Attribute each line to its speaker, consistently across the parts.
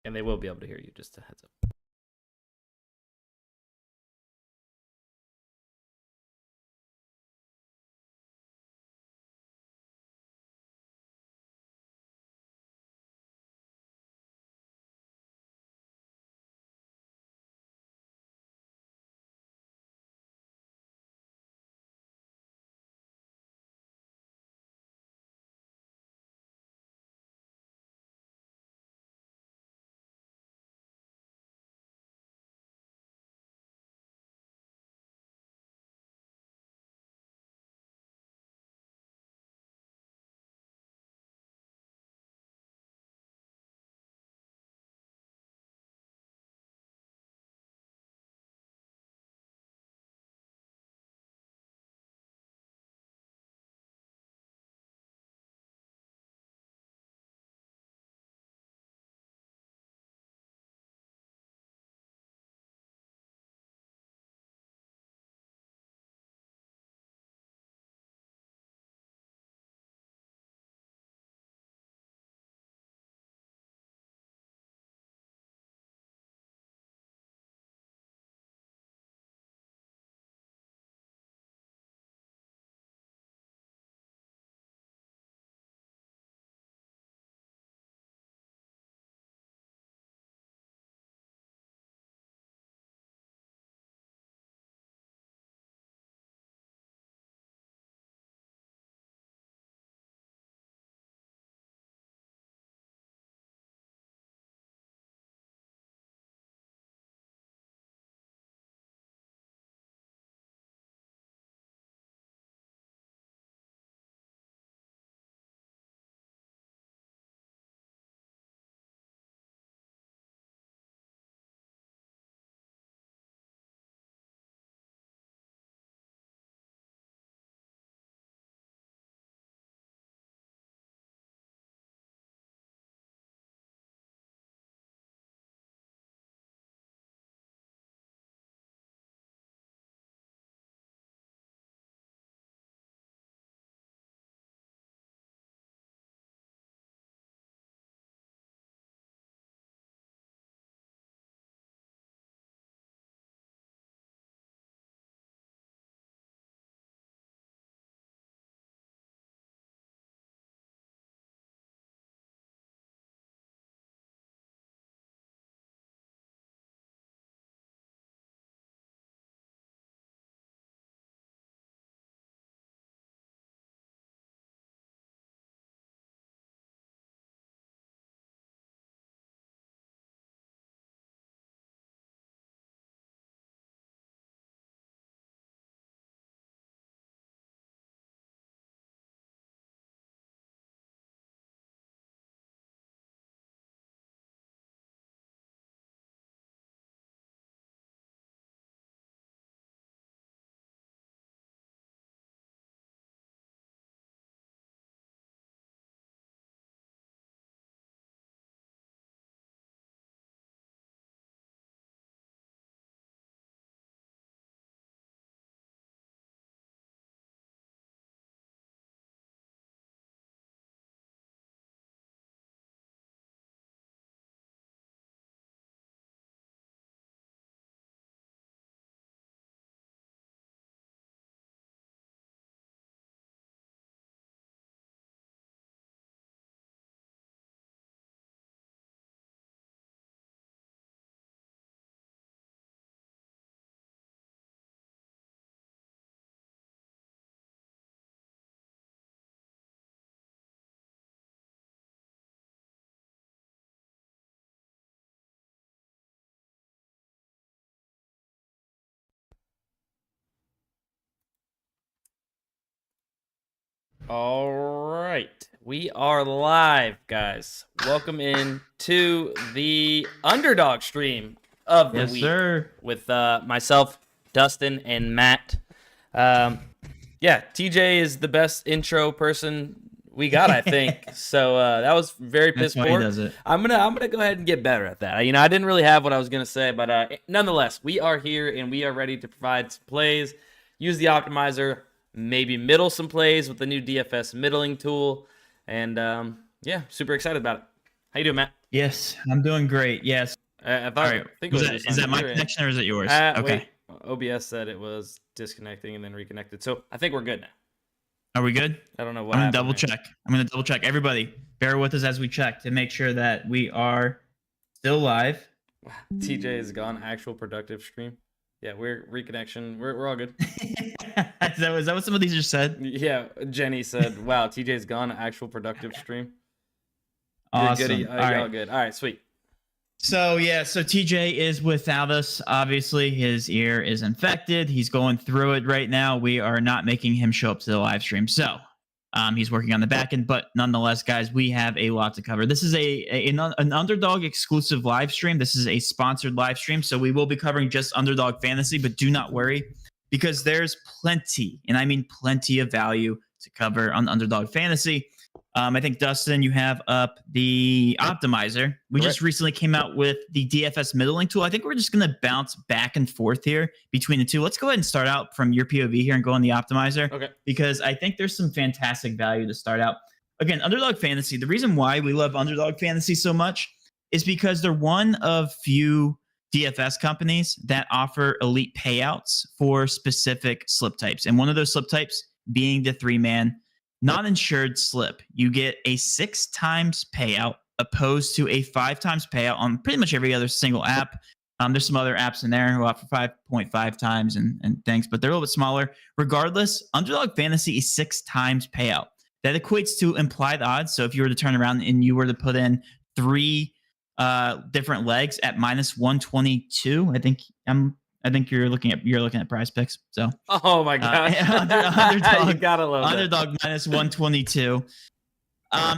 Speaker 1: And they will be able to hear you, just a heads up. All right, we are live, guys. Welcome in to the Underdog stream of the week with myself, Dustin, and Matt. Yeah, TJ is the best intro person we got, I think. So that was very piss poor.
Speaker 2: Does it.
Speaker 1: I'm gonna go ahead and get better at that. I didn't really have what I was gonna say, but nonetheless, we are here and we are ready to provide some plays. Use the optimizer. Maybe middle some plays with the new DFS middling tool. And yeah, super excited about it. How you doing, Matt?
Speaker 2: Yes, I'm doing great. Yes.
Speaker 1: I
Speaker 2: All right.
Speaker 1: think it was
Speaker 2: Is that my connection or is it yours?
Speaker 1: Wait. OBS said it was disconnecting and then reconnected. So I think we're good now.
Speaker 2: Are we good?
Speaker 1: I don't know what
Speaker 2: I'm
Speaker 1: happened.
Speaker 2: I'm going to double check. Everybody, bear with us as we check to make sure that we are still live.
Speaker 1: TJ is gone. Actual productive stream. Yeah, we're reconnection. We're all good.
Speaker 2: Is that what some of these just said?
Speaker 1: Yeah, Jenny said, "Wow, TJ's gone. Actual productive stream."
Speaker 2: Awesome.
Speaker 1: Good. All right. Good. All right, sweet.
Speaker 2: So TJ is without us. Obviously, his ear is infected. He's going through it right now. We are not making him show up to the live stream. So he's working on the back end, but nonetheless, guys, we have a lot to cover. This is an Underdog exclusive live stream. This is a sponsored live stream, so we will be covering just Underdog Fantasy, but do not worry because there's plenty, and I mean plenty of value to cover on Underdog Fantasy. I think, Dustin, you have up the Optimizer. We just recently came out with the DFS middling tool. I think we're just going to bounce back and forth here between the two. Let's go ahead and start out from your POV here and go on the Optimizer.
Speaker 1: Okay.
Speaker 2: Because I think there's some fantastic value to start out. Again, Underdog Fantasy, the reason why we love Underdog Fantasy so much is because they're one of few DFS companies that offer elite payouts for specific slip types. And one of those slip types being the 3-man non-insured slip. You get a 6 times payout opposed to a 5 times payout on pretty much every other single app. There's some other apps in there who offer 5.5 times and things, but they're a little bit smaller. Regardless, Underdog Fantasy is 6 times payout. That equates to implied odds. So if you were to turn around and you were to put in 3 different legs at minus 122, I think you're looking at PrizePicks. So
Speaker 1: oh my god,
Speaker 2: Underdog,
Speaker 1: you gotta love
Speaker 2: Underdog minus 122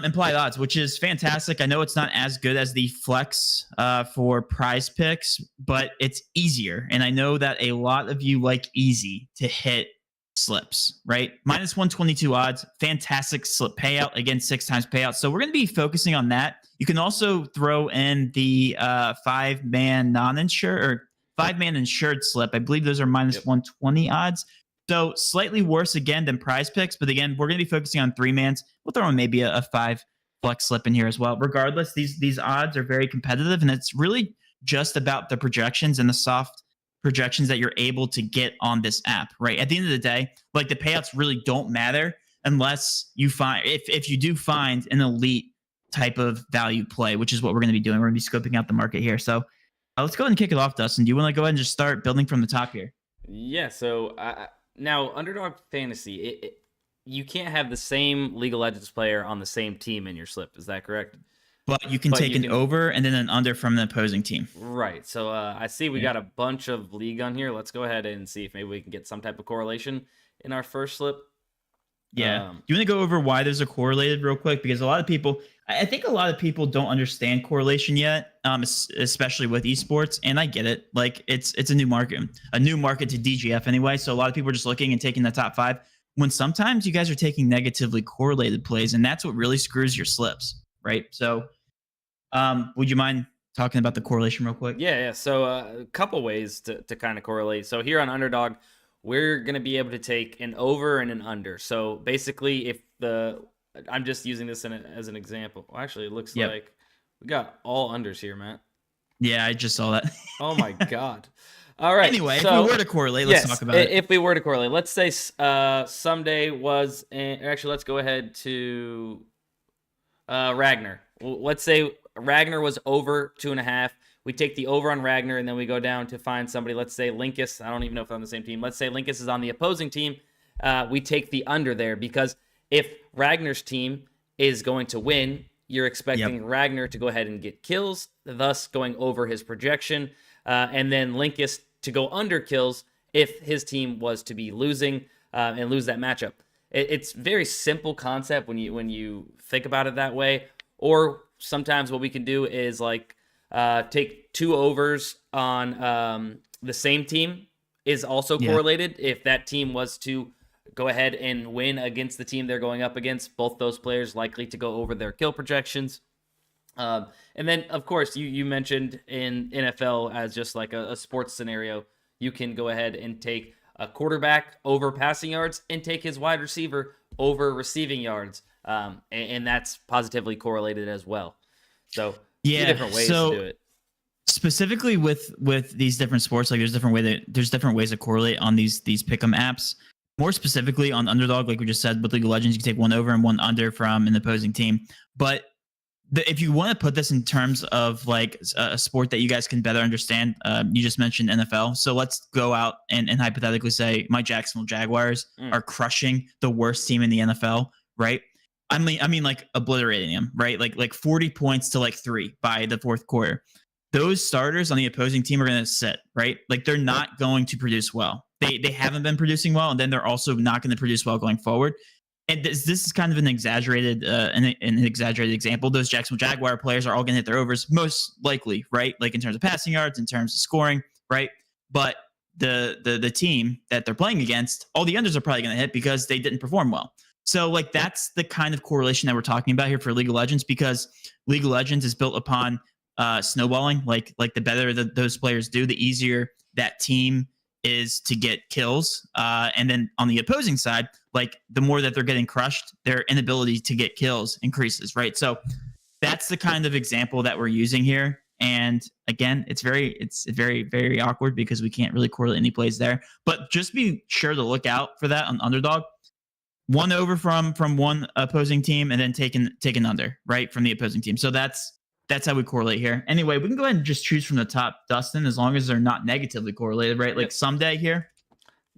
Speaker 2: implied odds, which is fantastic. I know it's not as good as the flex for PrizePicks, but it's easier, and I know that a lot of you like easy to hit slips, right? Minus 122 odds, fantastic slip payout, again 6 times payout. So we're going to be focusing on that. You can also throw in the 5-man non-insured or 5-man insured slip. I believe those are minus 120 odds. So slightly worse again than PrizePicks, but again, we're going to be focusing on 3-mans. We'll throw in maybe a 5 flex slip in here as well. Regardless, these odds are very competitive, and it's really just about the projections and the soft projections that you're able to get on this app, right? At the end of the day, like the payouts really don't matter unless you find, if you do find an elite type of value play, which is what we're going to be doing. We're going to be scoping out the market here. So let's go ahead and kick it off, Dustin. Do you want to go ahead and just start building from the top here?
Speaker 1: Yeah. So now Underdog Fantasy, you can't have the same League of Legends player on the same team in your slip. Is that correct?
Speaker 2: But you can take an over and then an under from the opposing team.
Speaker 1: Right. So I see we got a bunch of league on here. Let's go ahead and see if maybe we can get some type of correlation in our first slip.
Speaker 2: Yeah. Do you want to go over why there's a correlated real quick? Because I think a lot of people don't understand correlation yet, especially with esports. And I get it. Like it's a new market to DGF anyway. So a lot of people are just looking and taking the top 5 when sometimes you guys are taking negatively correlated plays. And that's what really screws your slips. Right. So would you mind talking about the correlation real quick?
Speaker 1: Yeah. So a couple ways to kind of correlate. So here on Underdog, we're going to be able to take an over and an under. So basically, I'm just using this as an example. Well, actually, it looks like we got all unders here, Matt.
Speaker 2: Yeah, I just saw that.
Speaker 1: Oh my god. All right.
Speaker 2: Anyway, if we were to correlate, let's talk about it.
Speaker 1: If we were to correlate, let's say someday was actually let's go ahead to Ragnar. Let's say Ragnar was over 2.5. We take the over on Ragnar, and then we go down to find somebody. Let's say Linkus. I don't even know if they're on the same team. Let's say Linkus is on the opposing team. We take the under there because if Ragnar's team is going to win, you're expecting Ragnar to go ahead and get kills, thus going over his projection, and then Linkus to go under kills if his team was to be losing and lose that matchup. It's very simple concept when you think about it that way. Or sometimes what we can do is like take 2 overs on the same team is also correlated. If that team was to go ahead and win against the team they're going up against, both those players likely to go over their kill projections. And then, of course, you mentioned in NFL as just like a sports scenario, you can go ahead and take a quarterback over passing yards and take his wide receiver over receiving yards. And that's positively correlated as well. So
Speaker 2: yeah,
Speaker 1: different ways to do it.
Speaker 2: Specifically with these different sports, like there's different ways to correlate on these pick'em apps. More specifically on Underdog, like we just said with League of Legends, you can take one over and one under from an opposing team. But if you want to put this in terms of like a sport that you guys can better understand, you just mentioned NFL. So let's go out and hypothetically say my Jacksonville Jaguars are crushing the worst team in the NFL, right? I mean like obliterating them, right? Like 40 points to like 3 by the fourth quarter. Those starters on the opposing team are going to sit, right? Like they're not going to produce well. They haven't been producing well, and then they're also not going to produce well going forward. And this is kind of an exaggerated example. Those Jacksonville Jaguar players are all going to hit their overs, most likely, right? Like in terms of passing yards, in terms of scoring, right? But the team that they're playing against, all the unders are probably going to hit because they didn't perform well. So like that's the kind of correlation that we're talking about here for League of Legends, because League of Legends is built upon snowballing. Like the better those players do, the easier that team is to get kills. And then on the opposing side, like the more that they're getting crushed, their inability to get kills increases, right? So that's the kind of example that we're using here. And again, it's very, very awkward because we can't really correlate any plays there. But just be sure to look out for that on Underdog. One over from one opposing team, and then taken under, right, from the opposing team. So that's how we correlate here. Anyway, we can go ahead and just choose from the top, Dustin, as long as they're not negatively correlated, right? Like someday here.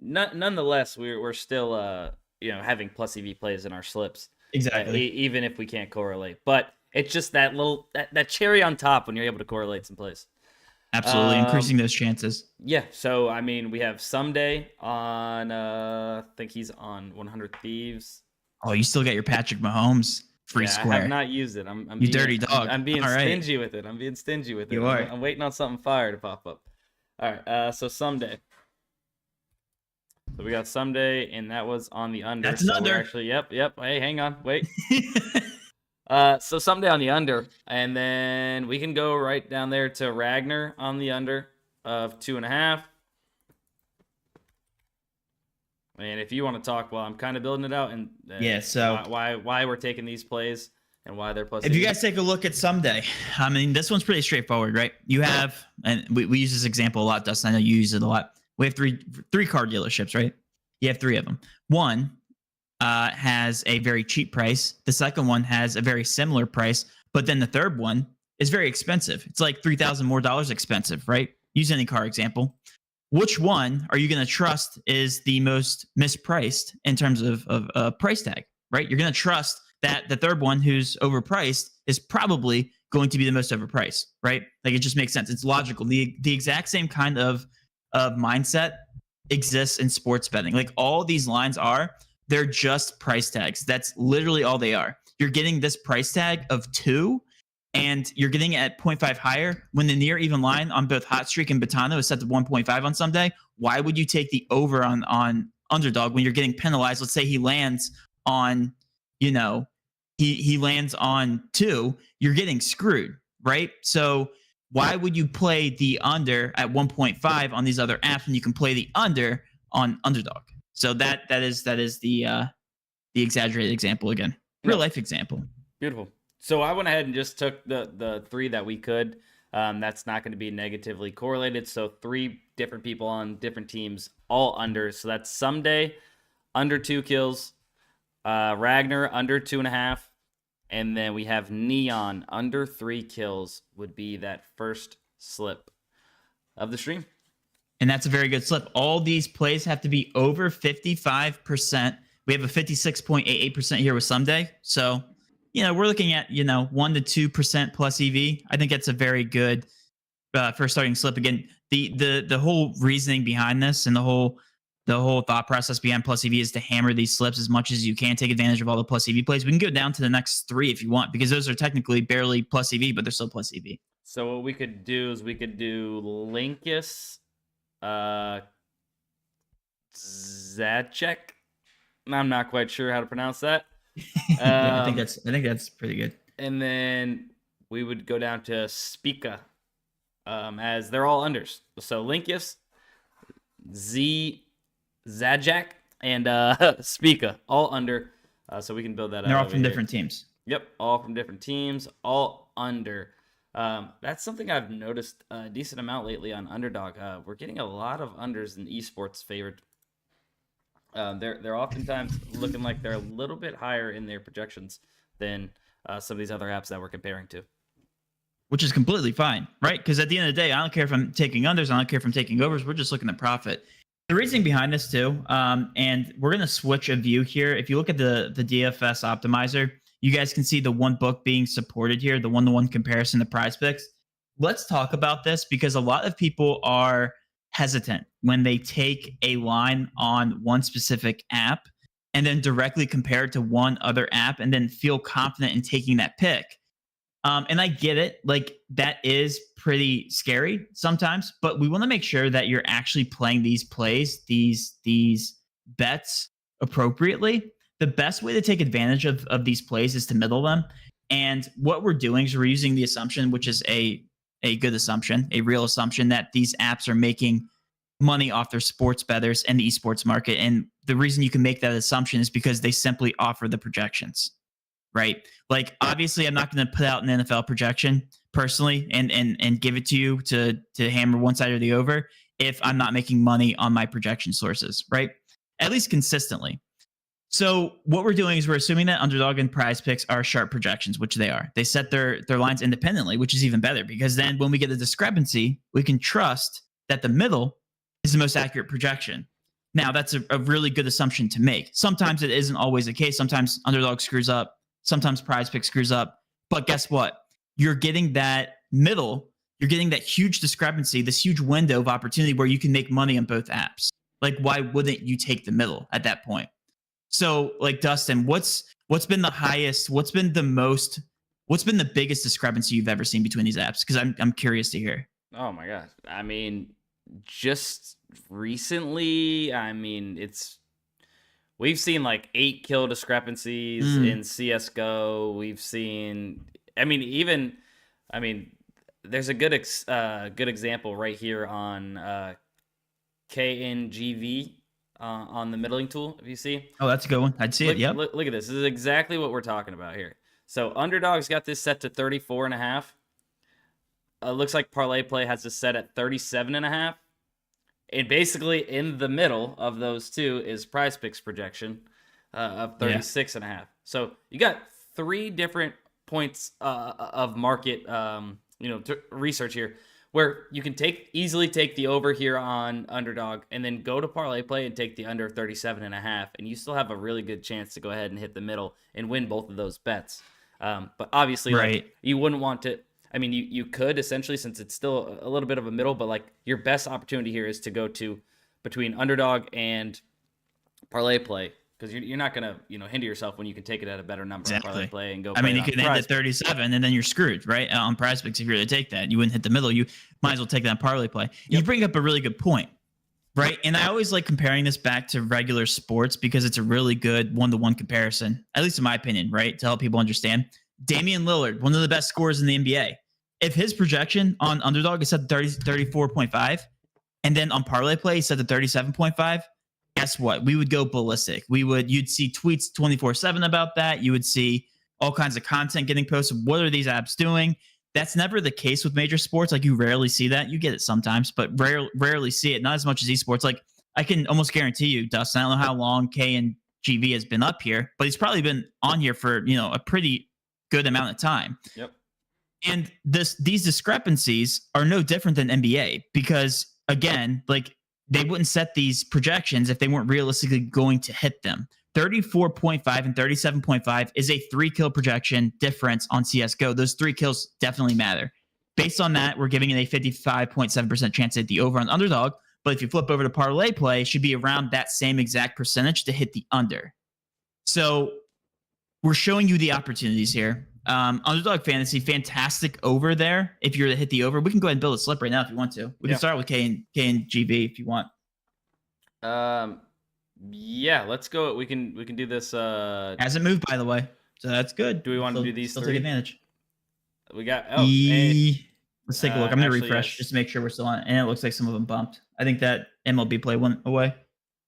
Speaker 1: Nonetheless, we're still having plus EV plays in our slips.
Speaker 2: Exactly.
Speaker 1: Even if we can't correlate, but it's just that little that cherry on top when you're able to correlate some plays.
Speaker 2: Absolutely, increasing those chances.
Speaker 1: Yeah, so I mean, we have Someday on. I think he's on 100 Thieves.
Speaker 2: Oh, you still got your Patrick Mahomes free square.
Speaker 1: I have not used it. I'm
Speaker 2: you dirty dog.
Speaker 1: I'm being stingy with it.
Speaker 2: You are.
Speaker 1: I'm waiting on something fire to pop up. All right. So Someday. So we got Someday, and that was on the under.
Speaker 2: That's an under.
Speaker 1: Actually, yep. Hey, hang on, wait. So Someday on the under, and then we can go right down there to Ragnar on the under of 2.5. And if you want to talk, well, I'm kind of building it out, and
Speaker 2: so
Speaker 1: why we're taking these plays and why they're plus.
Speaker 2: If you guys take a look at Someday, I mean, this one's pretty straightforward, right? You have, and we use this example a lot, Dustin. I know you use it a lot. We have three car dealerships, right? You have 3 of them. One has a very cheap price. The second one has a very similar price, but then the third one is very expensive. It's like $3,000 more expensive, right? Use any car example. Which one are you going to trust is the most mispriced in terms of price tag, right? You're going to trust that the third one who's overpriced is probably going to be the most overpriced, right? Like it just makes sense. It's logical. The exact same kind of mindset exists in sports betting. Like all these lines they're just price tags. That's literally all they are. You're getting this price tag of 2, and you're getting it at 0.5 higher when the near even line on both Hot Streak and Batano is set to 1.5 on Someday. Why would you take the over on Underdog when you're getting penalized? Let's say he lands on, he lands on 2, you're getting screwed, right? So why would you play the under at 1.5 on these other apps when you can play the under on Underdog? So that is the exaggerated example again. Real life example.
Speaker 1: Beautiful. So I went ahead and just took the 3 that we could. That's not going to be negatively correlated. So 3 different people on different teams, all under. So that's Someday, under 2 kills. Ragnar, under 2.5. And then we have Neon, under 3 kills would be that first slip of the stream.
Speaker 2: And that's a very good slip. All these plays have to be over 55%. We have a 56.88% here with Someday. So, we're looking at, 1 to 2% plus EV. I think that's a very good first starting slip. Again, the whole reasoning behind this and the whole thought process behind plus EV is to hammer these slips as much as you can, take advantage of all the plus EV plays. We can go down to the next 3 if you want, because those are technically barely plus EV, but they're still plus EV.
Speaker 1: So what we could do is we could do Linkus, Zacek. I'm not quite sure how to pronounce that.
Speaker 2: I think that's pretty good.
Speaker 1: And then we would go down to Spica, as they're all unders. So Linkus, Zajak, and Spica, all under. So we can build that out.
Speaker 2: They're all from different teams.
Speaker 1: Yep, all from different teams, all under. That's something I've noticed a decent amount lately on Underdog. We're getting a lot of unders in esports favored. They're oftentimes looking like they're a little bit higher in their projections than some of these other apps that we're comparing to.
Speaker 2: Which is completely fine, right? Because at the end of the day, I don't care if I'm taking unders, I don't care if I'm taking overs. We're just looking at profit. The reasoning behind this too, and we're going to switch a view here. If you look at the DFS Optimizer, you guys can see the one book being supported here, the one-to-one comparison to PrizePicks. Let's talk about this because a lot of people are hesitant when they take a line on one specific app and then directly compare it to one other app and then feel confident in taking that pick. And I get it. Like, that is pretty scary sometimes, but we want to make sure that you're actually playing these plays, these bets appropriately. The best way to take advantage of these plays is to middle them. And what we're doing is we're using the assumption, which is a good assumption, a real assumption, that these apps are making money off their sports bettors and the esports market. And the reason you can make that assumption is because they simply offer the projections. Right? Like, obviously, I'm not going to put out an NFL projection personally and give it to you to hammer one side or the over if I'm not making money on my projection sources, right? At least consistently. So what we're doing is we're assuming that Underdog and PrizePicks are sharp projections, which they are. They set their lines independently, which is even better because then when we get a discrepancy, we can trust that the middle is the most accurate projection. Now, that's a really good assumption to make. Sometimes it isn't always the case. Sometimes Underdog screws up. Sometimes PrizePicks screws up. But guess what? You're getting that middle. You're getting that huge discrepancy, this huge window of opportunity where you can make money on both apps. Like, why wouldn't you take the middle at that point? So, like, Dustin, what's been the highest? What's been the biggest discrepancy you've ever seen between these apps? Because I'm curious to hear.
Speaker 1: Oh my gosh. I mean, just recently, we've seen like 8 kill discrepancies in CSGO. We've seen, there's a good example right here on KNGV on the middling tool, if you see.
Speaker 2: Oh, that's a good one. I'd see it, yep.
Speaker 1: Look at this. This is exactly what we're talking about here. So Underdog's got this set to 34.5. Looks like ParlayPlay has this set at 37.5. And basically in the middle of those two is PrizePicks projection of 36.5. So you got 3 different points of market research here where you can easily take the over here on Underdog and then go to ParlayPlay and take the under 37.5, and you still have a really good chance to go ahead and hit the middle and win both of those bets. But obviously, like, you wouldn't want to. I mean, you could essentially, since it's still a little bit of a middle, but like your best opportunity here is to go to between Underdog and ParlayPlay, because you're not gonna hinder yourself when you can take it at a better number on ParlayPlay and go.
Speaker 2: I mean, you can end at 37, and then you're screwed, right? On PrizePicks, if you're to take that, you wouldn't hit the middle. You might as well take that on ParlayPlay. Yep. You bring up a really good point, right? And I always like comparing this back to regular sports because it's a really good one-to-one comparison, at least in my opinion, right? To help people understand. Damian Lillard, one of the best scorers in the NBA. If his projection on Underdog is set to 34.5, and then on ParlayPlay he's set to 37.5, guess what? We would go ballistic. You'd see tweets 24/7 about that. You would see all kinds of content getting posted. What are these apps doing? That's never the case with major sports. Like, you rarely see that. You get it sometimes, but rarely see it. Not as much as esports. Like, I can almost guarantee you, Dustin, I don't know how long KNGV has been up here, but he's probably been on here for a pretty good amount of time.
Speaker 1: Yep.
Speaker 2: And these discrepancies are no different than NBA because, again, like, they wouldn't set these projections if they weren't realistically going to hit them. 34.5 and 37.5 is a 3-kill projection difference on CSGO. Those 3 kills definitely matter. Based on that, we're giving it a 55.7% chance to hit the over on Underdog. But if you flip over to ParlayPlay, it should be around that same exact percentage to hit the under. So we're showing you the opportunities here. Underdog Fantasy, fantastic over there. If you're to hit the over, we can go ahead and build a slip right now if you want to. We can start with K and GB if you want.
Speaker 1: Yeah, let's go. We can do this.
Speaker 2: Hasn't moved, by the way, so that's good.
Speaker 1: Do we want to do these 3?
Speaker 2: Take advantage.
Speaker 1: We got.
Speaker 2: Let's take a look. I'm gonna refresh just to make sure we're still on. And it looks like some of them bumped. I think that MLB play went away,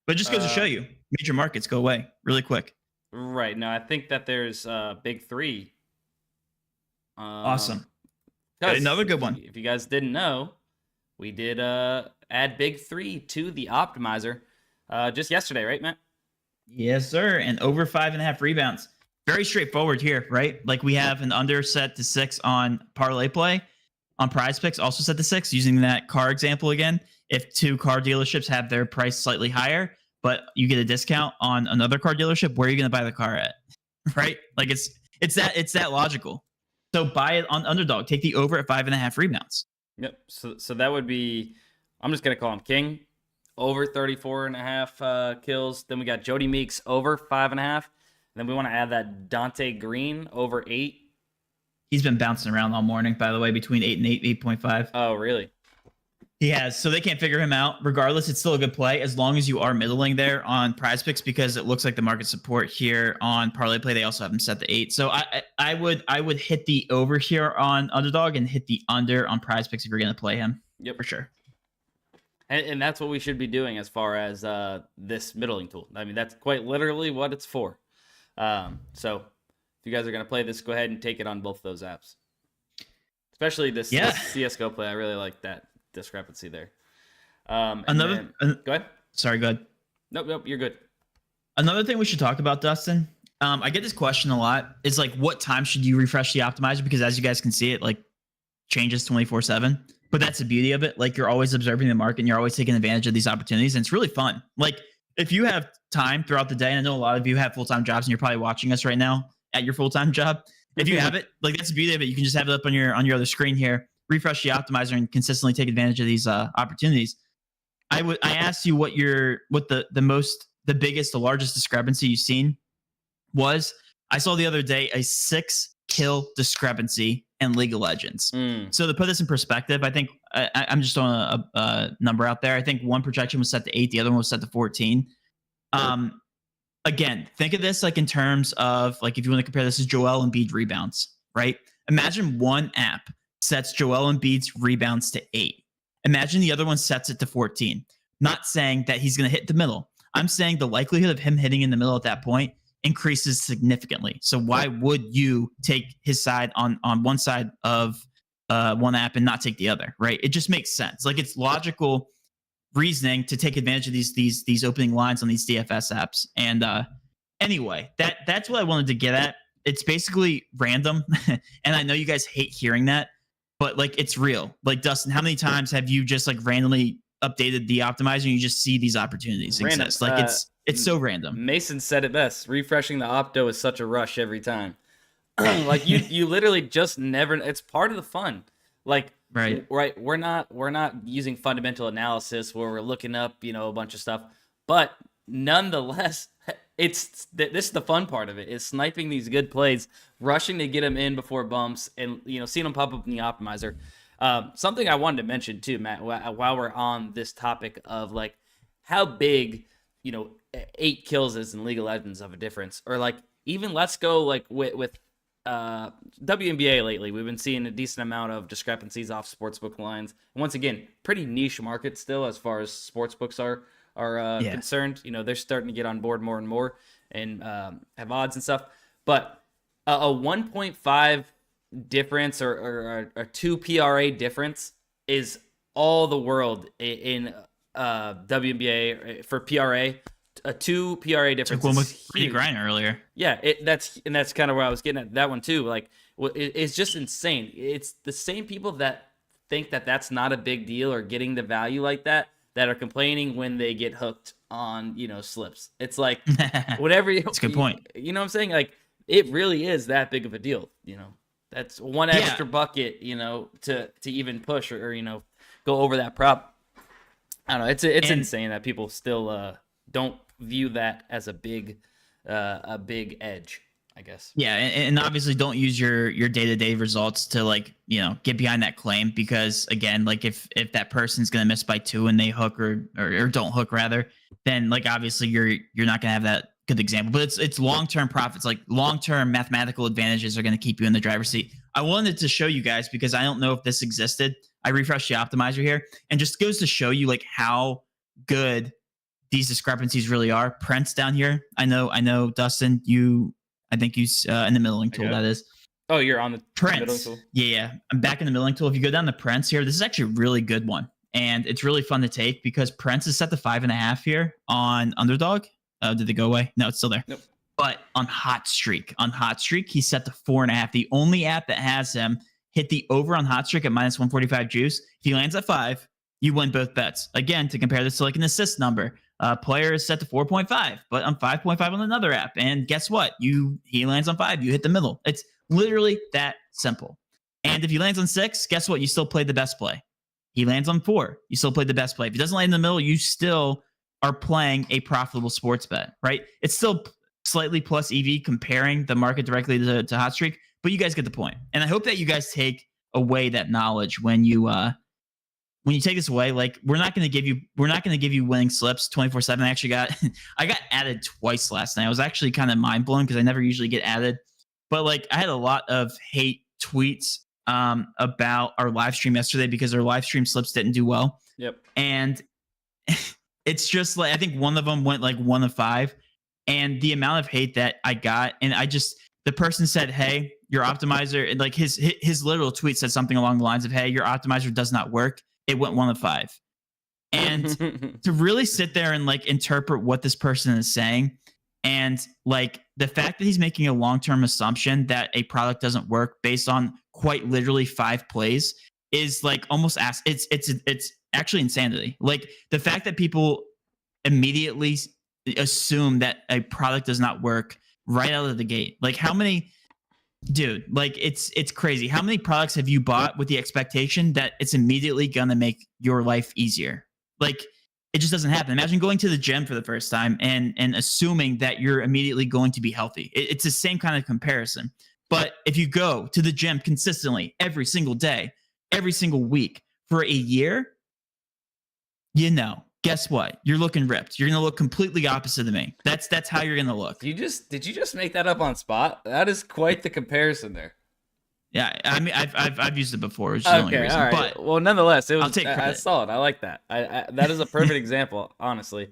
Speaker 2: but it just goes to show you, major markets go away really quick.
Speaker 1: Right. No, I think that there's big three.
Speaker 2: Awesome. Another good one.
Speaker 1: If you guys didn't know, we did add big three to the optimizer just yesterday, right, Matt?
Speaker 2: Yes, sir. And over 5.5 rebounds. Very straightforward here, right? Like we have an under set to 6 on ParlayPlay. On PrizePicks, also set to 6, using that car example again. If 2 car dealerships have their price slightly higher, but you get a discount on another car dealership, where are you going to buy the car at? Right? Like it's that logical. So buy it on Underdog. Take the over at 5.5 rebounds.
Speaker 1: Yep. So that would be, I'm just gonna call him King, over 34.5 kills. Then we got Jody Meeks over 5.5. Then we want to add that Dante Green over 8.
Speaker 2: He's been bouncing around all morning, by the way, between 8 and 8.5.
Speaker 1: Oh, really?
Speaker 2: He has. So they can't figure him out. Regardless, it's still a good play as long as you are middling there on PrizePicks, because it looks like the market support here on ParlayPlay, they also have him set to 8. So I would hit the over here on Underdog and hit the under on PrizePicks if you're going to play him.
Speaker 1: Yep,
Speaker 2: for sure.
Speaker 1: And that's what we should be doing as far as this middling tool. I mean, that's quite literally what it's for. So if you guys are going to play this, go ahead and take it on both those apps. Especially this CSGO play. I really like that discrepancy there. Go ahead.
Speaker 2: Sorry, go ahead.
Speaker 1: Nope, you're good.
Speaker 2: Another thing we should talk about, Dustin. I get this question a lot. Is like, what time should you refresh the optimizer? Because as you guys can see, it like changes 24/7. But that's the beauty of it. Like, you're always observing the market and you're always taking advantage of these opportunities. And it's really fun. Like, if you have time throughout the day, and I know a lot of you have full-time jobs and you're probably watching us right now at your full-time job. If you have it, like, that's the beauty of it. You can just have it up on your other screen here, refresh the optimizer, and consistently take advantage of these opportunities. I asked you what the biggest, the largest discrepancy you've seen was. I saw the other day a 6 kill discrepancy in League of Legends. So to put this in perspective, I think I'm just throwing a number out there. I think one projection was set to 8, the other one was set to 14. Again, think of this like in terms of, like, if you want to compare this to Joel Embiid rebounds, right? Imagine one app sets Joel Embiid's rebounds to 8. Imagine the other one sets it to 14. Not saying that he's going to hit the middle. I'm saying the likelihood of him hitting in the middle at that point increases significantly. So why would you take his side on one side of one app and not take the other, right? It just makes sense. Like, it's logical reasoning to take advantage of these opening lines on these DFS apps. And anyway, that's what I wanted to get at. It's basically random, and I know you guys hate hearing that, but like, it's real. Like, Dustin, how many times have you just like randomly updated the optimizer and you just see these opportunities exist? Like, it's so random.
Speaker 1: Mason said it best. Refreshing the opto is such a rush every time. Like, you literally just never. It's part of the fun. Like, right. We're not using fundamental analysis where we're looking up, a bunch of stuff, but nonetheless, this is the fun part of it, is sniping these good plays, rushing to get them in before bumps, and seeing them pop up in the optimizer. Something I wanted to mention too, Matt, while we're on this topic of like how big 8 kills is in League of Legends of a difference, or like even let's go like with WNBA lately, we've been seeing a decent amount of discrepancies off sportsbook lines. And once again, pretty niche market still as far as sportsbooks are concerned. They're starting to get on board more and more and have odds and stuff. But a 1.5 difference or a 2 PRA difference is all the world in WNBA for PRA. A 2 PRA difference.
Speaker 2: Took one with Brittany Griner earlier.
Speaker 1: Yeah, that's kind of where I was getting at that one too. Like, it's just insane. It's the same people that think that that's not a big deal or getting the value like that are complaining when they get hooked on slips. It's like whatever.
Speaker 2: That's a good point.
Speaker 1: You know what I'm saying? Like, it really is that big of a deal. That's one extra bucket. To even push or go over that prop. I don't know. It's insane that people still don't view that as a big edge, I guess.
Speaker 2: Yeah, and obviously don't use your day-to-day results to like get behind that claim, because again, like if that person's gonna miss by 2 and they hook or don't hook rather, then like obviously you're not gonna have that good example. But it's long-term profits, like long-term mathematical advantages are gonna keep you in the driver's seat. I wanted to show you guys because I don't know if this existed. I refreshed the optimizer here, and just goes to show you like how good these discrepancies really are. Prince down here. I know, Dustin, I think you in the middling tool, that is.
Speaker 1: Oh, you're on the
Speaker 2: Prince.
Speaker 1: middling tool?
Speaker 2: Yeah. I'm back in the middling tool. If you go down to Prince here, this is actually a really good one. And it's really fun to take because Prince is set to 5.5 here on Underdog. Did they go away? No, it's still there.
Speaker 1: Nope.
Speaker 2: But on Hot Streak, he's set to 4.5. The only app that has him hit the over on Hot Streak at minus 145 juice. If he lands at 5, you win both bets. Again, to compare this to like an assist number, player is set to 4.5, but on 5.5 on another app. And guess what? He lands on 5, you hit the middle. It's literally that simple. And if he lands on 6, guess what? You still played the best play. He lands on 4, you still played the best play. If he doesn't land in the middle, you still are playing a profitable sports bet, right? It's still slightly plus EV comparing the market directly to Hot Streak, but you guys get the point. And I hope that you guys take away that knowledge when you take this away. Like, we're not going to give you winning slips 24/7. I got added twice last night. I was actually kind of mind blown because I never usually get added, but like I had a lot of hate tweets about our live stream yesterday because our live stream slips didn't do well.
Speaker 1: Yep. And
Speaker 2: it's just like, I think one of them went like 1 of 5, and the amount of hate that I got, and the person said, "Hey, your optimizer," and like his literal tweet said something along the lines of, "Hey, your optimizer does not work." It went 1 of 5. And to really sit there and like interpret what this person is saying, and like the fact that he's making a long-term assumption that a product doesn't work based on quite literally 5 plays is like almost it's actually insanity. Like the fact that people immediately assume that a product does not work right out of the gate. Like how many, dude, like it's crazy. How many products have you bought with the expectation that it's immediately going to make your life easier? Like it just doesn't happen. Imagine going to the gym for the first time and assuming that you're immediately going to be healthy. It's the same kind of comparison. But if you go to the gym consistently every single day, every single week for a year, guess what? You're looking ripped. You're going to look completely opposite of me. That's how you're going to look.
Speaker 1: Did you just make that up on spot? That is quite the comparison there.
Speaker 2: Yeah, I mean, I've used it before, which is the only reason.
Speaker 1: All right.
Speaker 2: But
Speaker 1: well, nonetheless,
Speaker 2: I'll take credit.
Speaker 1: I saw it. I like that. That is a perfect example, honestly.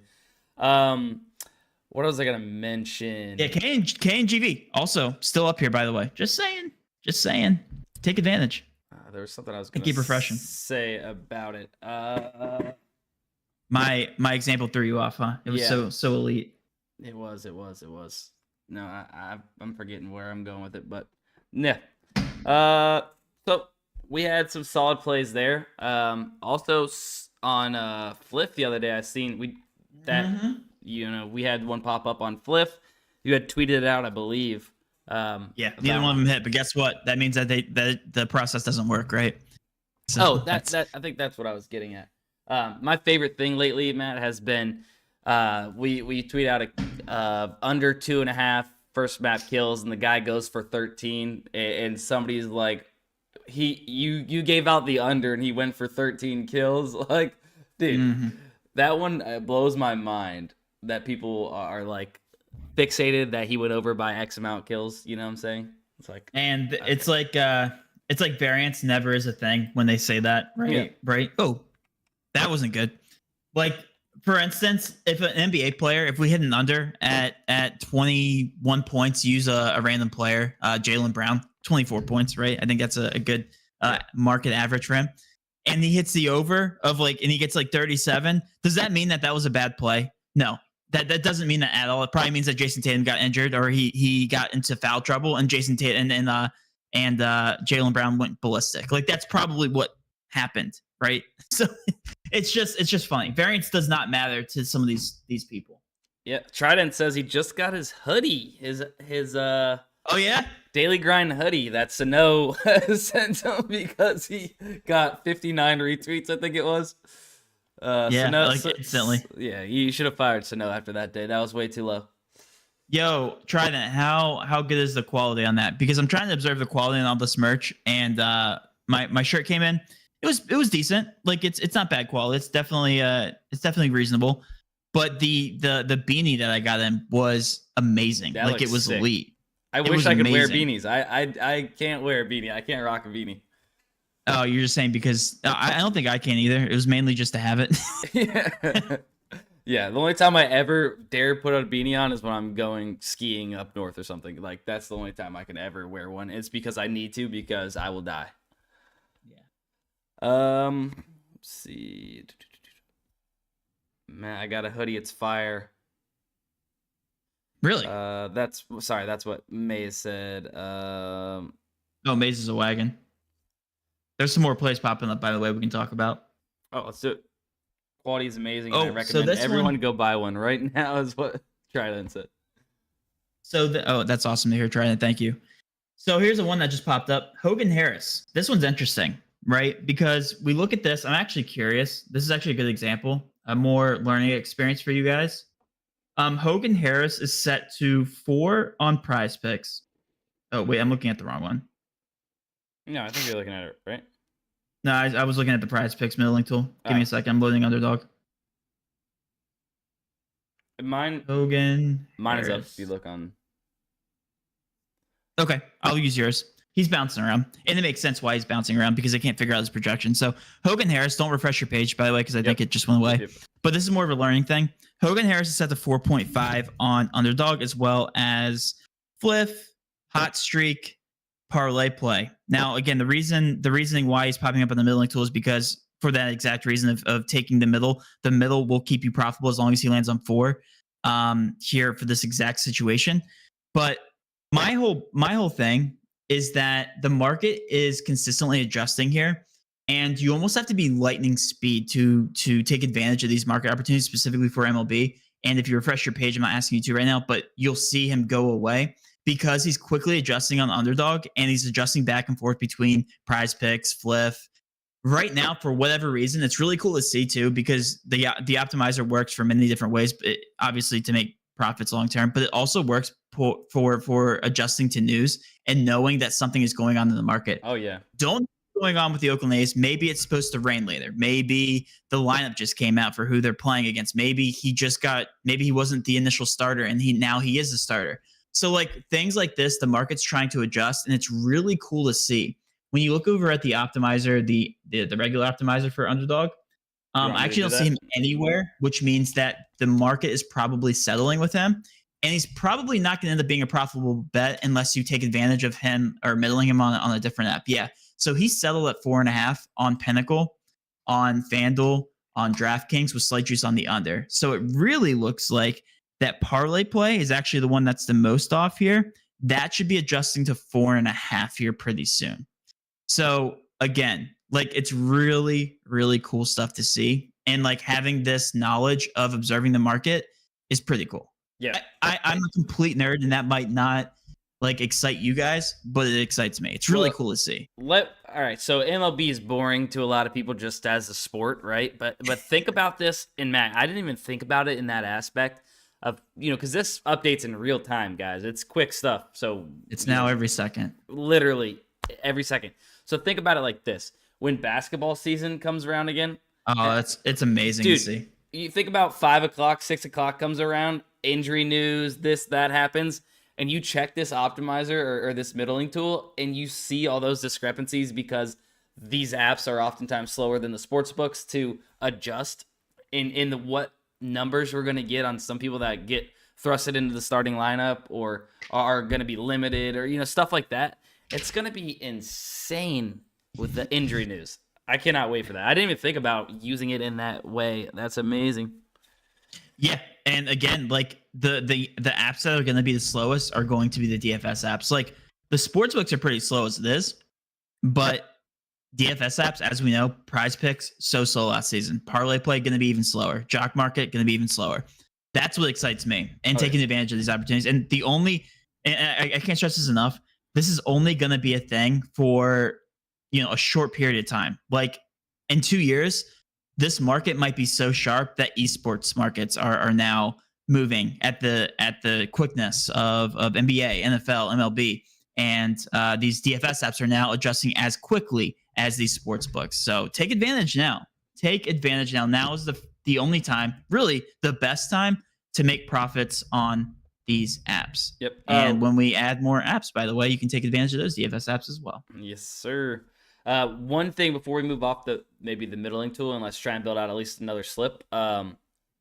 Speaker 1: What was I gonna mention?
Speaker 2: Yeah, KNGV also still up here, by the way. Just saying. Take advantage.
Speaker 1: There was something I was gonna
Speaker 2: keep refreshing.
Speaker 1: Say about it.
Speaker 2: My example threw you off, huh? It was so elite.
Speaker 1: It was. No, I'm forgetting where I'm going with it, but yeah. So we had some solid plays there. Also on Fliff the other day, I seen we had one pop up on Fliff. You had tweeted it out, I believe.
Speaker 2: Yeah, neither one of them hit, but guess what? That means that the process doesn't work, right?
Speaker 1: So that's I think that's what I was getting at. My favorite thing lately, Matt, has been we tweet out a under 2.5 first map kills, and the guy goes for 13, and somebody's like, you gave out the under, and he went for 13 kills. Like, dude, that one blows my mind that people are like fixated that he went over by X amount kills. You know what I'm saying? It's like,
Speaker 2: and it's like variance never is a thing when they say that, right?
Speaker 1: Yeah.
Speaker 2: Right. Oh, that wasn't good. Like, for instance, if an NBA player, if we hit an under at 21 points, use a random player, Jaylen Brown, 24 points, right? I think that's a good market average for him. And he hits the over of and he gets like 37. Does that mean that was a bad play? No, that doesn't mean that at all. It probably means that Jason Tatum got injured or he got into foul trouble and Jason Tatum and Jaylen Brown went ballistic. Like that's probably what happened, right? So it's just funny. Variance does not matter to some of these people.
Speaker 1: Yeah, Trident says he just got his hoodie. His
Speaker 2: oh yeah,
Speaker 1: daily grind hoodie that Sano sent him because he got 59 retweets, I think it was.
Speaker 2: Sano, instantly.
Speaker 1: Yeah, you should have fired Sano after that day. That was way too low.
Speaker 2: Yo, Trident, how good is the quality on that? Because I'm trying to observe the quality on all this merch, and my shirt came in. It was decent. Like it's not bad quality. It's definitely reasonable. But the beanie that I got in was amazing.
Speaker 1: That
Speaker 2: like it was
Speaker 1: sick.
Speaker 2: elite.
Speaker 1: I wish I could wear beanies. I can't wear a beanie. I can't rock a beanie.
Speaker 2: Oh, you're just saying because I don't think I can either. It was mainly just to have it.
Speaker 1: Yeah. Yeah, the only time I ever dare put a beanie on is when I'm going skiing up north or something. Like, that's the only time I can ever wear one. It's because I need to, because I will die. Yeah. Let's see. Man, I got a hoodie. It's fire.
Speaker 2: Really?
Speaker 1: That's what Maze said.
Speaker 2: Oh, Maze is a wagon. There's some more plays popping up, by the way, we can talk about.
Speaker 1: Oh, let's do it. Quality is amazing.
Speaker 2: Oh,
Speaker 1: and I recommend
Speaker 2: so
Speaker 1: everyone go buy one right now, is what Trident said.
Speaker 2: So, that's awesome to hear, Trident. Thank you. So here's the one that just popped up. Hogan Harris. This one's interesting, right? Because we look at this. I'm actually curious. This is actually a good example. A more learning experience for you guys. Hogan Harris is set to 4 on PrizePicks. Oh, wait, I'm looking at the wrong one.
Speaker 1: No, I think you're looking at it, right?
Speaker 2: No, I was looking at the PrizePicks middling tool. Give me a second. I'm loading Underdog.
Speaker 1: Mine
Speaker 2: Harris.
Speaker 1: is up if you look on.
Speaker 2: Okay, I'll use yours. He's bouncing around. And it makes sense why he's bouncing around, because they can't figure out his projection. So Hogan Harris, don't refresh your page, by the way, because I think it just went away.
Speaker 1: Yep.
Speaker 2: But this is more of a learning thing. Hogan Harris is set to 4.5 on Underdog, as well as Fliff, Hot Streak, ParlayPlay. Now, again, the reasoning why he's popping up on the middling tool is because for that exact reason of taking the middle will keep you profitable as long as he lands on 4 here for this exact situation. But my whole thing is that the market is consistently adjusting here, and you almost have to be lightning speed to take advantage of these market opportunities, specifically for MLB. And if you refresh your page, I'm not asking you to right now, but you'll see him go away because he's quickly adjusting on Underdog, and he's adjusting back and forth between PrizePicks, Fliff. Right now, for whatever reason, it's really cool to see too, because the optimizer works for many different ways, but obviously to make profits long term, but it also works for adjusting to news and knowing that something is going on in the market.
Speaker 1: Oh yeah.
Speaker 2: Don't know what's going on with the Oakland A's. Maybe it's supposed to rain later. Maybe the lineup just came out for who they're playing against. Maybe he wasn't the initial starter and now he is the starter. So like things like this, the market's trying to adjust, and it's really cool to see. When you look over at the optimizer, the regular optimizer for Underdog, I actually don't see him anywhere, which means that the market is probably settling with him. And he's probably not going to end up being a profitable bet unless you take advantage of him or middling him on a different app. Yeah. So he's settled at 4.5 on Pinnacle, on FanDuel, on DraftKings with slight juice on the under. So it really looks like that ParlayPlay is actually the one that's the most off here. That should be adjusting to 4.5 here pretty soon. So again, like it's really, really cool stuff to see. And like having this knowledge of observing the market is pretty cool.
Speaker 1: Yeah.
Speaker 2: I'm a complete nerd, and that might not like excite you guys, but it excites me. It's really cool to see.
Speaker 1: All right. So MLB is boring to a lot of people just as a sport, right? But think about this, and Matt, I didn't even think about it in that aspect of, because this updates in real time, guys. It's quick stuff. So
Speaker 2: it's now every second.
Speaker 1: Literally every second. So think about it like this. When basketball season comes around again.
Speaker 2: Oh, it's amazing to see.
Speaker 1: You think about 5 o'clock, 6 o'clock comes around, injury news, that happens, and you check this optimizer or this middling tool, and you see all those discrepancies because these apps are oftentimes slower than the sports books to adjust in what numbers we're going to get on some people that get thrusted into the starting lineup or are going to be limited or stuff like that. It's going to be insane with the injury news. I cannot wait for that. I didn't even think about using it in that way. That's amazing.
Speaker 2: Yeah, and again, like the apps that are going to be the slowest are going to be the DFS apps. Like the sports books are pretty slow as it is, but DFS apps, as we know, PrizePicks so slow last season. ParlayPlay going to be even slower. JockMKT going to be even slower. That's what excites me, and taking advantage of these opportunities. And I can't stress this enough. This is only going to be a thing for a short period of time. Like in 2 years, this market might be so sharp that esports markets are now moving at the quickness of NBA, NFL, MLB, and these DFS apps are now adjusting as quickly as these sports books. So take advantage now. Take advantage now. Now is the only time, really the best time, to make profits on these apps.
Speaker 1: Yep.
Speaker 2: And when we add more apps, by the way, you can take advantage of those DFS apps as well.
Speaker 1: Yes, sir. One thing before we move off maybe the middling tool, and let's try and build out at least another slip.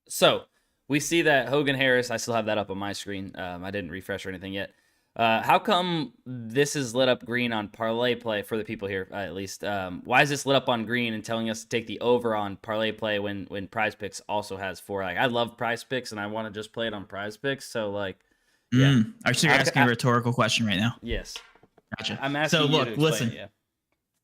Speaker 1: So we see that Hogan Harris. I still have that up on my screen. I didn't refresh or anything yet. How come this is lit up green on ParlayPlay for the people here, at least? Why is this lit up on green and telling us to take the over on ParlayPlay when PrizePicks also has 4? Like, I love PrizePicks and I want to just play it on PrizePicks. So, like, yeah.
Speaker 2: So you're asking a rhetorical question right now?
Speaker 1: Yes.
Speaker 2: Gotcha.
Speaker 1: I'm asking
Speaker 2: you
Speaker 1: to
Speaker 2: listen.
Speaker 1: It, yeah.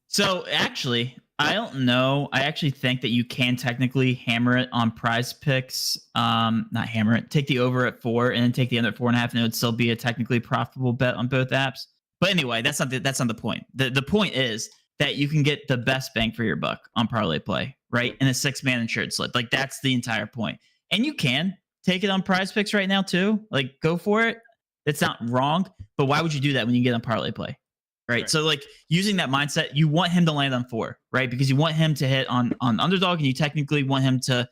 Speaker 2: So actually, I don't know. I actually think that you can technically hammer it on PrizePicks. Not hammer it. Take the over at 4 and then take the under at 4.5, and it would still be a technically profitable bet on both apps. But anyway, that's not the point. The point is that you can get the best bang for your buck on ParlayPlay, right? In a 6-man insured slip. Like, that's the entire point. And you can take it on PrizePicks right now too. Like, go for it. It's not wrong. But why would you do that when you get on ParlayPlay? Right. So, like, using that mindset, you want him to land on 4, right? Because you want him to hit on Underdog, and you technically want him to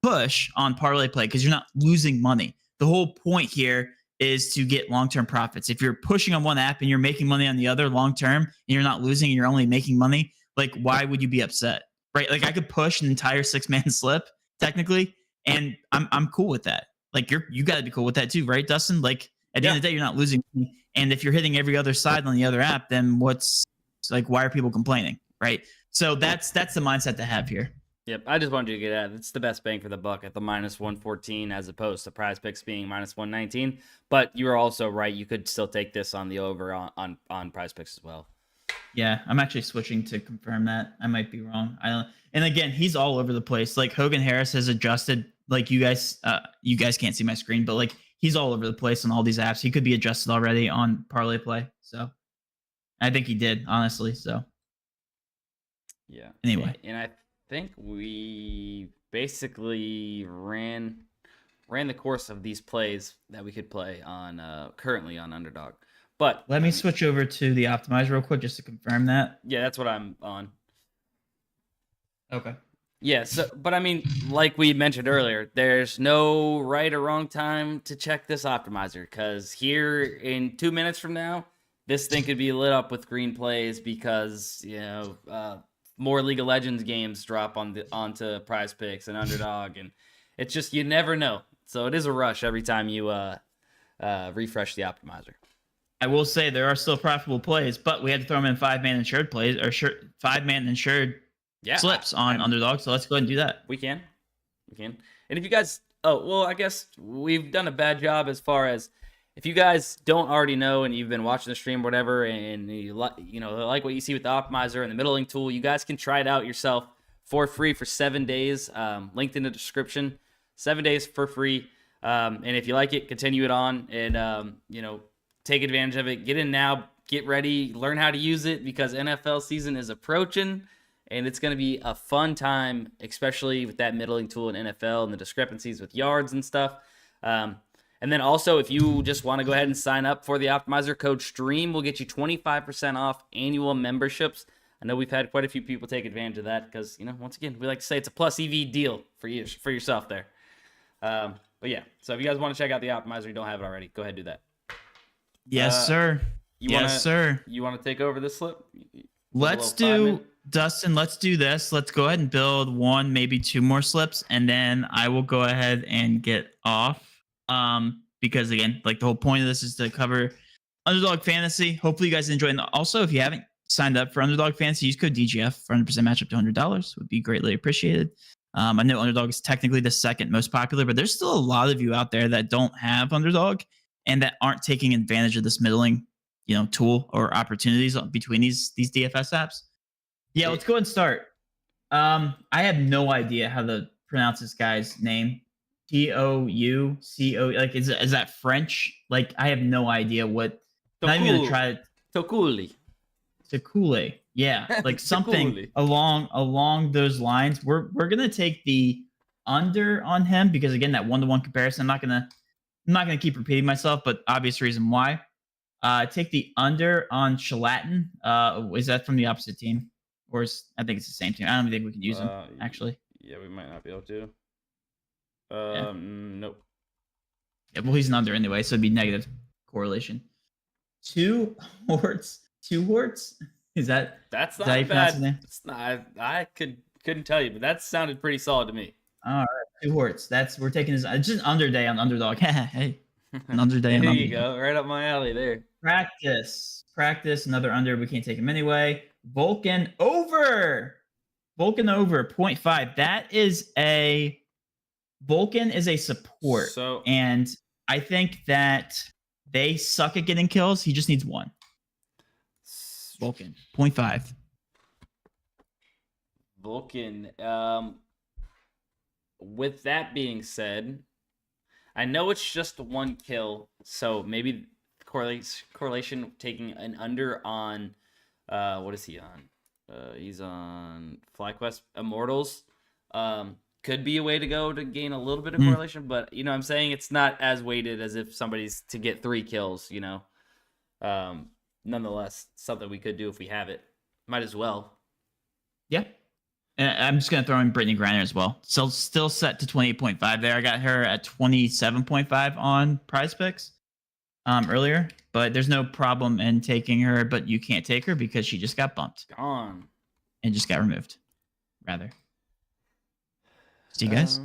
Speaker 2: push on ParlayPlay because you're not losing money. The whole point here is to get long-term profits. If you're pushing on one app and you're making money on the other long-term and you're not losing and you're only making money, like, why would you be upset? Right. Like, I could push an entire 6-man slip technically, and I'm cool with that. Like, you got to be cool with that too, right, Dustin? Like, at the end of the day, you're not losing money. And if you're hitting every other side on the other app, then why are people complaining, right? So that's the mindset to have here.
Speaker 1: Yep, I just wanted you to get at it. It's the best bang for the buck at the -114 as opposed to PrizePicks being -119. But you're also right. You could still take this on the over on PrizePicks as well.
Speaker 2: Yeah, I'm actually switching to confirm that. I might be wrong. I don't. And again, he's all over the place. Like, Hogan Harris has adjusted. Like, you guys can't see my screen, but like, he's all over the place on all these apps. He could be adjusted already on ParlayPlay. So I think he did, honestly. So
Speaker 1: yeah.
Speaker 2: Anyway.
Speaker 1: And I think we basically ran the course of these plays that we could play on currently on Underdog. But
Speaker 2: let me switch over to the Optimizer real quick just to confirm that.
Speaker 1: Yeah, that's what I'm on.
Speaker 2: Okay.
Speaker 1: Yeah, so, but I mean, like we mentioned earlier, there's no right or wrong time to check this optimizer, because here in 2 minutes from now, this thing could be lit up with green plays because, more League of Legends games drop onto PrizePicks and Underdog, and it's just, you never know. So it is a rush every time you refresh the optimizer.
Speaker 2: I will say there are still profitable plays, but we had to throw them in 5-man insured plays or 5-man insured slips on Underdog. So let's go ahead and do that.
Speaker 1: We can. And if you guys, I guess we've done a bad job as far as, if you guys don't already know and you've been watching the stream or whatever, and you like what you see with the optimizer and the middling tool, you guys can try it out yourself for free for 7 days. Linked in the description. 7 days for free. And if you like it, continue it on and take advantage of it. Get in now. Get ready. Learn how to use it, because NFL season is approaching. And it's going to be a fun time, especially with that middling tool in NFL and the discrepancies with yards and stuff. And then also, if you just want to go ahead and sign up for the optimizer, code STREAM will get you 25% off annual memberships. I know we've had quite a few people take advantage of that because, once again, we like to say it's a plus EV deal for yourself there. But yeah, so if you guys want to check out the optimizer, you don't have it already, go ahead and do that.
Speaker 2: Yes, sir. Sir.
Speaker 1: You want to take over this slip?
Speaker 2: Let's do... Dustin, let's do this. Let's go ahead and build 1, maybe 2 more slips, and then I will go ahead and get off. Because again, like, the whole point of this is to cover Underdog Fantasy. Hopefully you guys enjoy. And also, if you haven't signed up for Underdog Fantasy, use code DGF for 100% match up to $100. Would be greatly appreciated. I know Underdog is technically the second most popular, but there's still a lot of you out there that don't have Underdog and that aren't taking advantage of this middling, tool or opportunities between these DFS apps. Yeah, let's go ahead and start. I have no idea how to pronounce this guy's name. Touco. Like, is that French? Like, I have no idea what. Not even gonna try it. Tocule. Yeah, like something along those lines. We're gonna take the under on him because, again, that 1-to-1 comparison. I'm not gonna keep repeating myself, but obvious reason why. Take the under on Shalatin. Is that from the opposite team? Or I think it's the same team. I don't think we can use them, actually.
Speaker 1: Yeah, we might not be able to. Nope.
Speaker 2: Yeah, well, he's an under anyway, so it'd be negative correlation. 2 Horts? Is that...
Speaker 1: That's not bad. It's not, I couldn't tell you, but that sounded pretty solid to me.
Speaker 2: All right. 2 horts. We're taking this. It's just an under day on Underdog. Hey, an under day on
Speaker 1: There
Speaker 2: Underdog.
Speaker 1: you go, right up my alley there.
Speaker 2: Practice. Another under. We can't take him anyway. Vulcan over 0.5. That is a Vulcan is a support.
Speaker 1: So,
Speaker 2: and I think that they suck at getting kills. He just needs 1. Vulcan 0.5.
Speaker 1: Vulcan. With that being said, I know it's just 1 kill, so maybe correlation taking an under on what is he on? He's on FlyQuest Immortals. Could be a way to go to gain a little bit of correlation, but I'm saying it's not as weighted as if somebody's to get 3 kills, nonetheless, something we could do if we have it. Might as well.
Speaker 2: Yeah. And I'm just going to throw in Brittany Griner as well. So still set to 28.5 there. I got her at 27.5 on PrizePicks earlier, but there's no problem in taking her, but you can't take her because she just got bumped.
Speaker 1: Gone.
Speaker 2: And just got removed, rather. See you guys?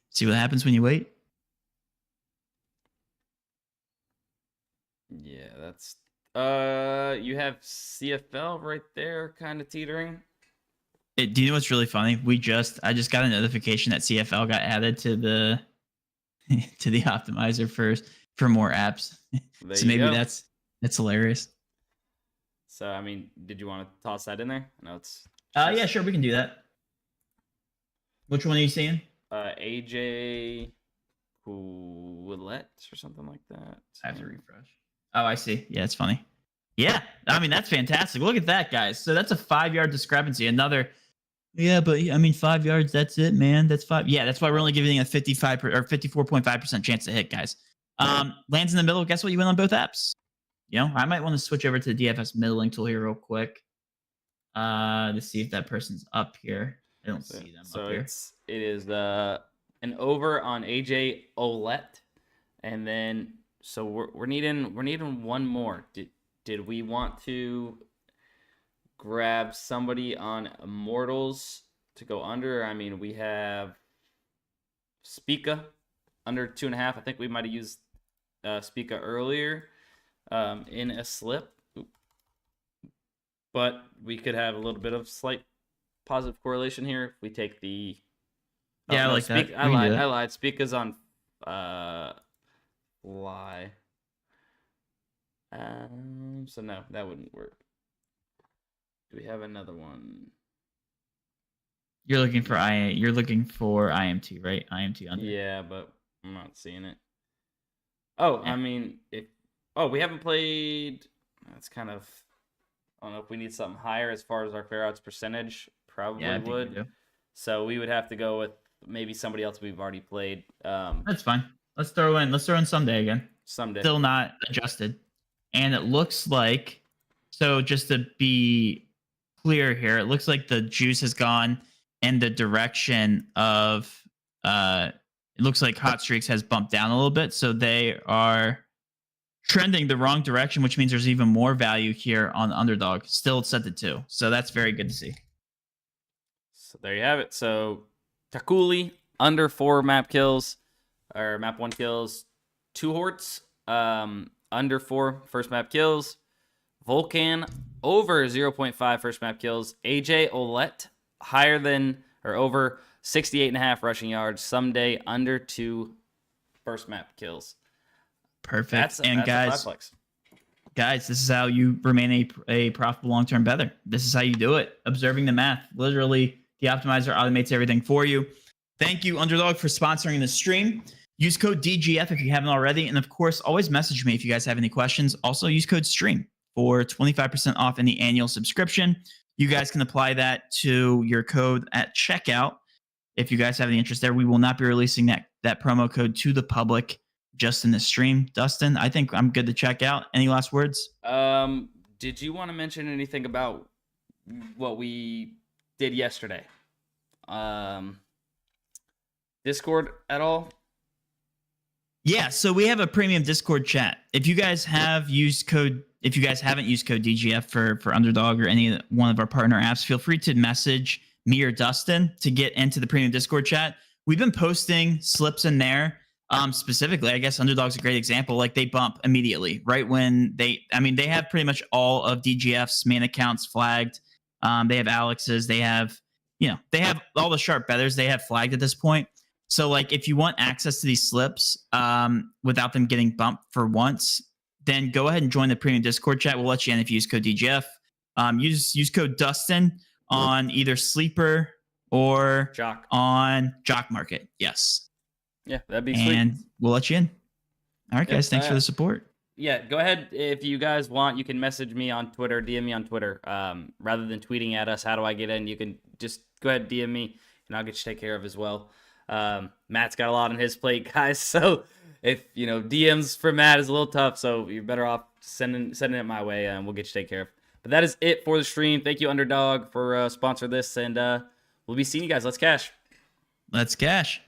Speaker 2: See what happens when you wait?
Speaker 1: Yeah, that's... you have CFL right there kind of teetering.
Speaker 2: Do you know what's really funny? I just got a notification that CFL got added to the to the optimizer for more apps. So maybe that's hilarious.
Speaker 1: So I mean, did you want to toss that in there? No, it's
Speaker 2: yeah, sure, we can do that. Which one are you seeing?
Speaker 1: AJ Willette or something like that.
Speaker 2: I have to refresh. Oh, I see. Yeah, it's funny. Yeah, I mean that's fantastic. Look at that, guys. So that's a 5-yard discrepancy. Another. Yeah, but I mean 5 yards. That's it, man. That's 5. Yeah, that's why we're only giving a 55 or 54.5% chance to hit, guys. Lands in the middle. Guess what? You win on both apps. I might want to switch over to the DFS middling tool here real quick. To see if that person's up here. I don't see them up here.
Speaker 1: It is an over on AJ Olette, and then so we're needing 1 more. Did we want to grab somebody on Immortals to go under? I mean, we have Spica under 2.5. I think we might have used Spica earlier in a slip, but we could have a little bit of slight positive correlation here if we take the.
Speaker 2: Yeah, I like that.
Speaker 1: I lied. Spica's on Fly. So no, that wouldn't work. Do we have another one?
Speaker 2: You're looking for IMT, right? IMT under.
Speaker 1: Yeah, but I'm not seeing it. Oh, yeah. I mean, we haven't played. That's kind of. I don't know if we need something higher as far as our fair outs percentage. Probably would. So we would have to go with maybe somebody else we've already played.
Speaker 2: That's fine. Let's throw in Someday again.
Speaker 1: Someday.
Speaker 2: Still not adjusted. And it looks like, so just to be clear here, it looks like the juice has gone in the direction of, it looks like Hot Streaks has bumped down a little bit. So they are trending the wrong direction, which means there's even more value here on Underdog. Still set to 2. So that's very good to see.
Speaker 1: So there you have it. So Takuli under 4 map kills, or map 1 kills, 2 horts, under 4 first map kills, Vulcan over 0.5 first map kills, AJ Olette higher than or over 68.5 rushing yards, Someday under 2 first map kills.
Speaker 2: Perfect. Guys, this is how you remain a profitable long-term bettor. This is how you do it. Observing the math. Literally, the optimizer automates everything for you. Thank you, Underdog, for sponsoring the stream. Use code DGF if you haven't already. And of course, always message me if you guys have any questions. Also, use code STREAM for 25% off any annual subscription. You guys can apply that to your code at checkout. If you guys have any interest there, we will not be releasing that promo code to the public just in the stream. Dustin, I think I'm good to check out. Any last words?
Speaker 1: Did you want to mention anything about what we did yesterday? Discord at all?
Speaker 2: Yeah, so we have a premium Discord chat. If you guys haven't used code DGF for Underdog or any one of our partner apps, feel free to message me or Dustin to get into the premium Discord chat. We've been posting slips in there. Specifically, I guess Underdog's a great example. Like they bump immediately, right when they have pretty much all of DGF's main accounts flagged. They have Alex's, they have all the sharp bettors they have flagged at this point. So like if you want access to these slips without them getting bumped for once, then go ahead and join the premium Discord chat. We'll let you in if you use code DGF. Use code Dustin on either Sleeper or on JockMKT. Yes.
Speaker 1: Yeah, that'd be sweet.
Speaker 2: And we'll let you in. All right, guys. Thanks for the support.
Speaker 1: Yeah, go ahead. If you guys want, you can message me on Twitter, DM me on Twitter. Rather than tweeting at us, how do I get in? You can just go ahead, DM me, and I'll get you taken care of as well. Matt's got a lot on his plate, guys. So if DMs for Matt is a little tough, so you're better off sending it my way, and we'll get you taken care of. But that is it for the stream. Thank you, Underdog, for sponsoring this, and we'll be seeing you guys. Let's cash.
Speaker 2: Let's cash.